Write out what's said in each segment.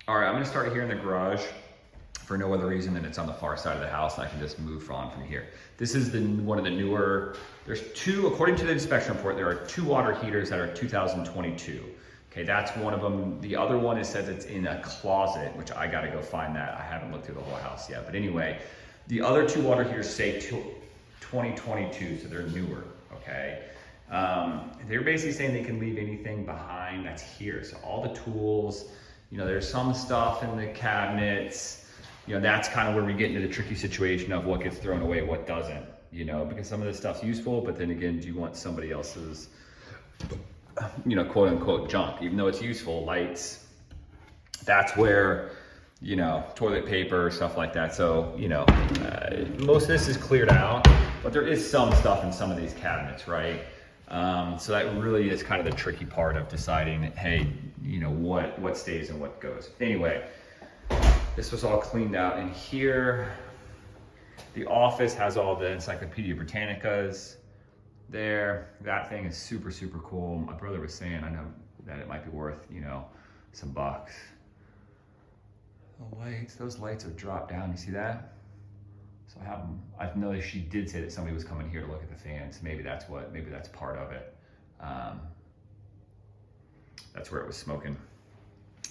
All right, I'm gonna start here in the garage for no other reason than it's on the far side of the house and I can just move on from here. This is one of the newer, there's two, according to the inspection report, there are 2 water heaters that are 2022. Okay, that's one of them. The other one, it says it's in a closet, which I gotta go find that. I haven't looked through the whole house yet. But anyway, the other 2 water heaters say 2022, so they're newer, okay? They're basically saying they can leave anything behind that's here. So all the tools, you know, there's some stuff in the cabinets, you know, that's kind of where we get into the tricky situation of what gets thrown away, what doesn't, you know, because some of this stuff's useful, but then again, do you want somebody else's, you know, quote unquote junk, even though it's useful, lights, that's where, you know, toilet paper, stuff like that. So, you know, most of this is cleared out, but there is some stuff in some of these cabinets, right? So that really is kind of the tricky part of deciding, hey, you know, what stays and what goes. Anyway, this was all cleaned out in here. The office has all the Encyclopedia Britannicas there. That thing is super, super cool. My brother was saying, I know that it might be worth, you know, some bucks. The lights, those lights have dropped down, you see that? So I know she did say that somebody was coming here to look at the fans. Maybe that's part of it. That's where it was smoking.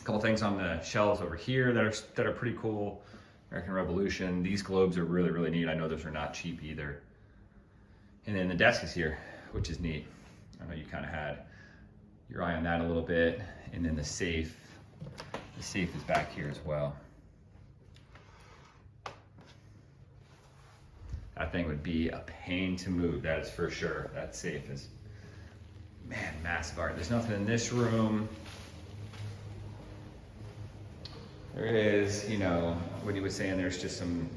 A couple things on the shelves over here that are pretty cool. American Revolution. These globes are really, really neat. I know those are not cheap either. And then the desk is here, which is neat. I know you kind of had your eye on that a little bit. And then the safe is back here as well. That thing would be a pain to move, that is for sure. That safe is, man, massive art. There's nothing in this room. There is, you know, what he was saying, there's just some,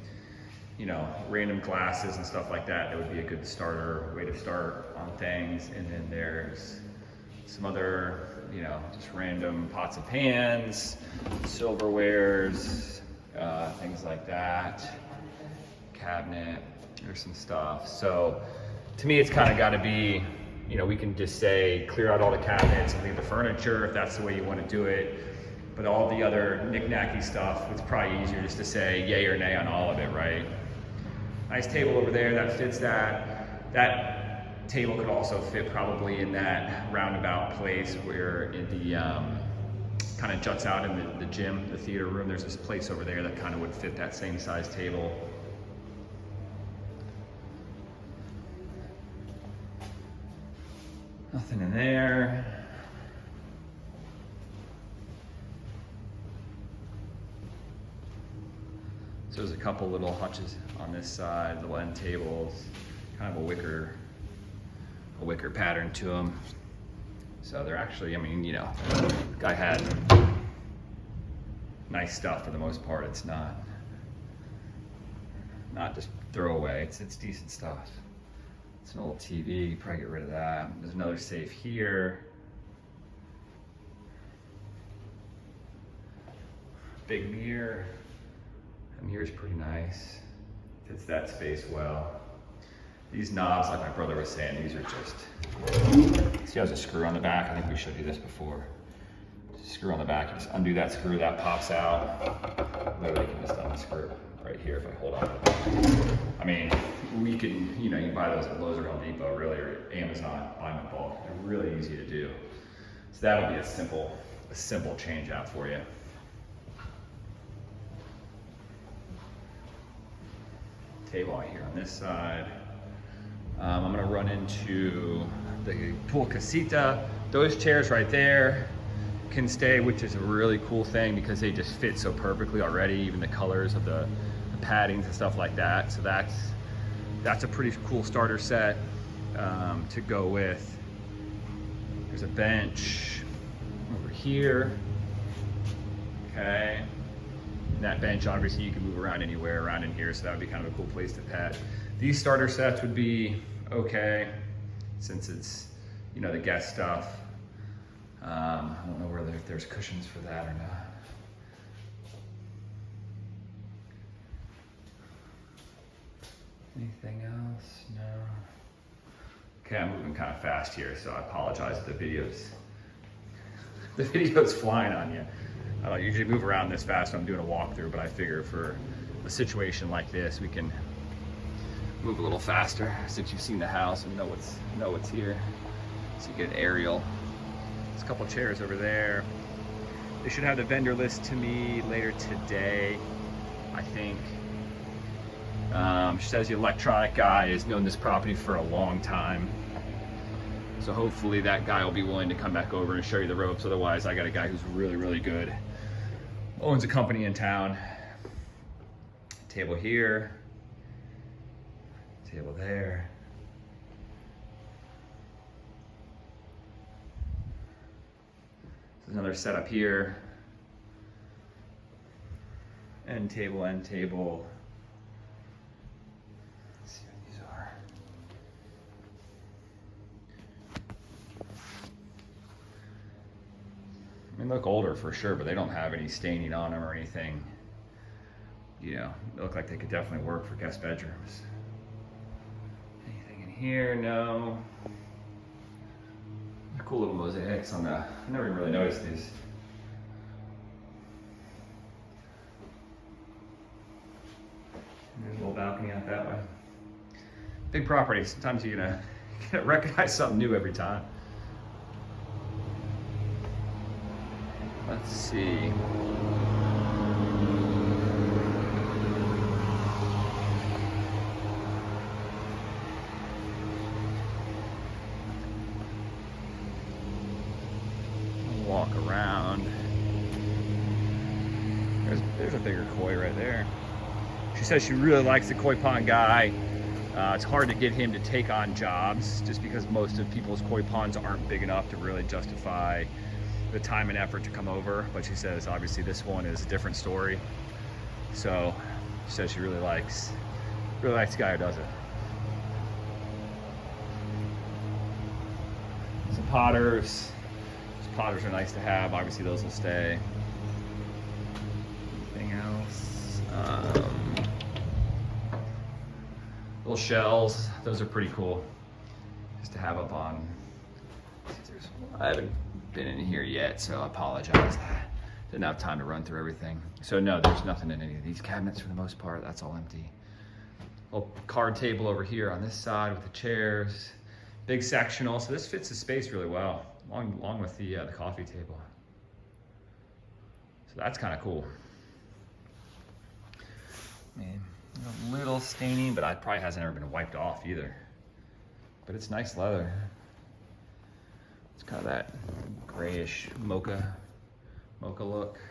you know, random glasses and stuff like that. That would be a good way to start on things. And then there's some other, you know, just random pots and pans, silverwares, things like that. Cabinet, there's some stuff. So to me, it's kind of got to be, you know, we can just say clear out all the cabinets and leave the furniture if that's the way you want to do it. But all the other knick-knacky stuff, it's probably easier just to say yay or nay on all of it, right? Nice table over there that fits that. That table could also fit probably in that roundabout place where the kind of juts out in the gym, the theater room. There's this place over there that kind of would fit that same size table. Nothing in there. So there's a couple little hutches on this side, little end tables, kind of a wicker pattern to them. So they're actually, I mean, you know, the guy had nice stuff for the most part. It's not just throwaway. It's decent stuff. It's an old TV, you probably get rid of that. There's another safe here. Big mirror. The mirror's pretty nice. Fits that space well. These knobs, like my brother was saying, these are just, see how there's a screw on the back? I think we showed you this before. Screw on the back, you just undo that screw, that pops out. Literally can just unscrew right here if I hold on. I mean, we can, you know, you can buy those at Lowe's or Home Depot, really, or Amazon, buy them in bulk. They're really easy to do. So that would be a simple change out for you. Table right here on this side. I'm gonna run into the pool casita. Those chairs right there can stay, which is a really cool thing because they just fit so perfectly already, even the colors of the paddings and stuff like that. So that's a pretty cool starter set to go with. There's a bench over here, okay. And that bench, obviously you can move around anywhere around in here, so that would be kind of a cool place to pet. These starter sets would be okay, since it's, you know, the guest stuff. I don't know whether there's cushions for that or not. Anything else? No. Okay, I'm moving kind of fast here, so I apologize if the video's flying on you. I don't usually move around this fast when I'm doing a walkthrough, but I figure for a situation like this, we can move a little faster since you've seen the house and know what's here. So you get an aerial. There's a couple chairs over there. They should have the vendor list to me later today, I think. She says the electronic guy has known this property for a long time. So hopefully that guy will be willing to come back over and show you the ropes. Otherwise, I got a guy who's really, really good. Owns a company in town. Table here. Table there. There's another setup here. End table, end table. Let's see what these are. I mean, look older for sure, but they don't have any staining on them or anything. You know, they look like they could definitely work for guest bedrooms. Anything in here? No. Cool little mosaics on the, I never even really noticed these. There's a little balcony out that way. Big property, sometimes you're gonna recognize something new every time. Let's see. Walk around. There's a bigger koi right there. She says she really likes the koi pond guy. It's hard to get him to take on jobs just because most of people's koi ponds aren't big enough to really justify the time and effort to come over. But she says obviously this one is a different story. So she says she really likes the guy who does it. Some potters. Potters are nice to have. Obviously, those will stay. Anything else? Little shells. Those are pretty cool. Just to have up on. I haven't been in here yet, so I apologize. Didn't have time to run through everything. So no, there's nothing in any of these cabinets for the most part. That's all empty. Little card table over here on this side with the chairs. Big sectional. So this fits the space really well. Along with the coffee table. So that's kind of cool. I mean, a little staining, but it probably hasn't ever been wiped off either. But it's nice leather. It's kind of that grayish mocha look.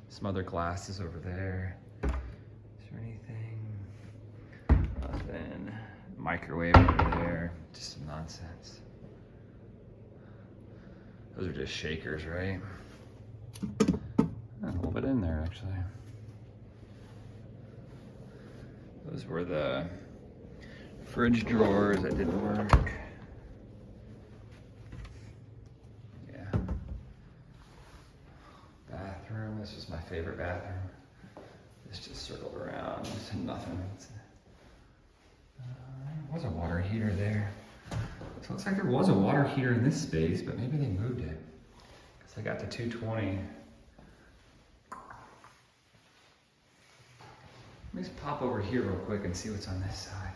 Some other glasses over there. Is there anything? Nothing. Microwave over there. Just some nonsense. Those are just shakers, right? A little bit in there, actually. Those were the fridge drawers that didn't work. Yeah. Bathroom. This was my favorite bathroom. This just circled around. Just nothing. There was a water heater there. So it looks like there was a water heater in this space, but maybe they moved it. Because I got to 220. Let me just pop over here real quick and see what's on this side.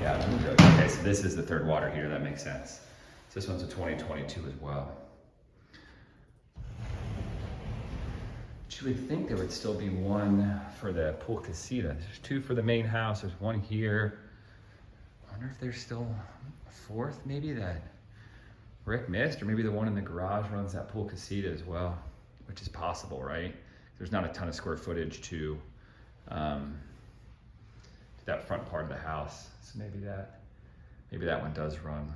Yeah, okay, so this is the third water heater, that makes sense. So this one's a 2022 as well. You would think there would still be one for the pool casita. There's two for the main house. There's one here. I wonder if there's still a fourth, maybe that Rick missed, or maybe the one in the garage runs that pool casita as well, which is possible, right? There's not a ton of square footage to that front part of the house. So maybe that one does run.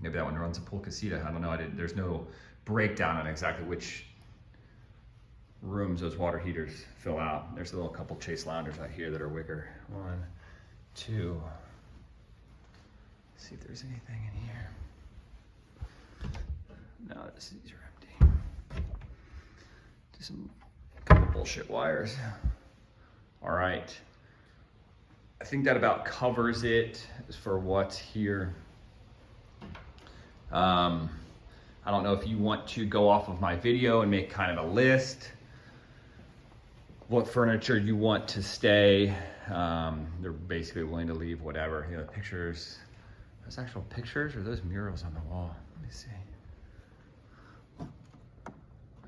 Maybe that one runs a pool casita. I don't know. There's no breakdown on exactly which rooms those water heaters fill out. There's a little couple Chase loungers out here that are wicker. 1, 2. Let's see if there's anything in here. No, these are empty. Just some couple bullshit wires. All right. I think that about covers it for what's here. I don't know if you want to go off of my video and make kind of a list, what furniture you want to stay. They're basically willing to leave whatever. You know, pictures, those actual pictures or those murals on the wall? Let me see.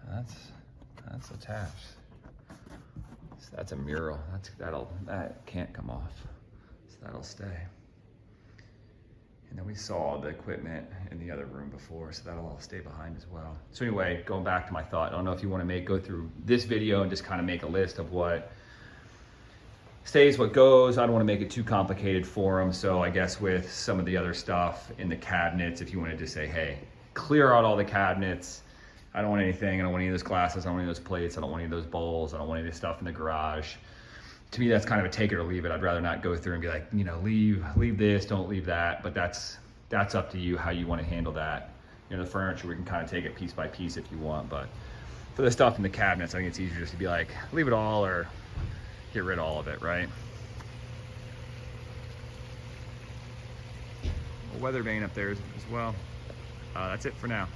That's attached. So that's a mural. That can't come off. So that'll stay. And then we saw the equipment in the other room before, so that'll all stay behind as well. So anyway, going back to my thought, I don't know if you want to go through this video and just kind of make a list of what stays, what goes. I don't want to make it too complicated for them. So I guess with some of the other stuff in the cabinets, if you want to just say, hey, clear out all the cabinets. I don't want anything. I don't want any of those glasses. I don't want any of those plates. I don't want any of those bowls. I don't want any of this stuff in the garage. To me, that's kind of a take it or leave it. I'd rather not go through and be like, you know, leave this, don't leave that. But that's up to you how you want to handle that. You know, the furniture, we can kind of take it piece by piece if you want. But for the stuff in the cabinets, I think it's easier just to be like, leave it all or get rid of all of it, right? A weather vane up there as well. That's it for now.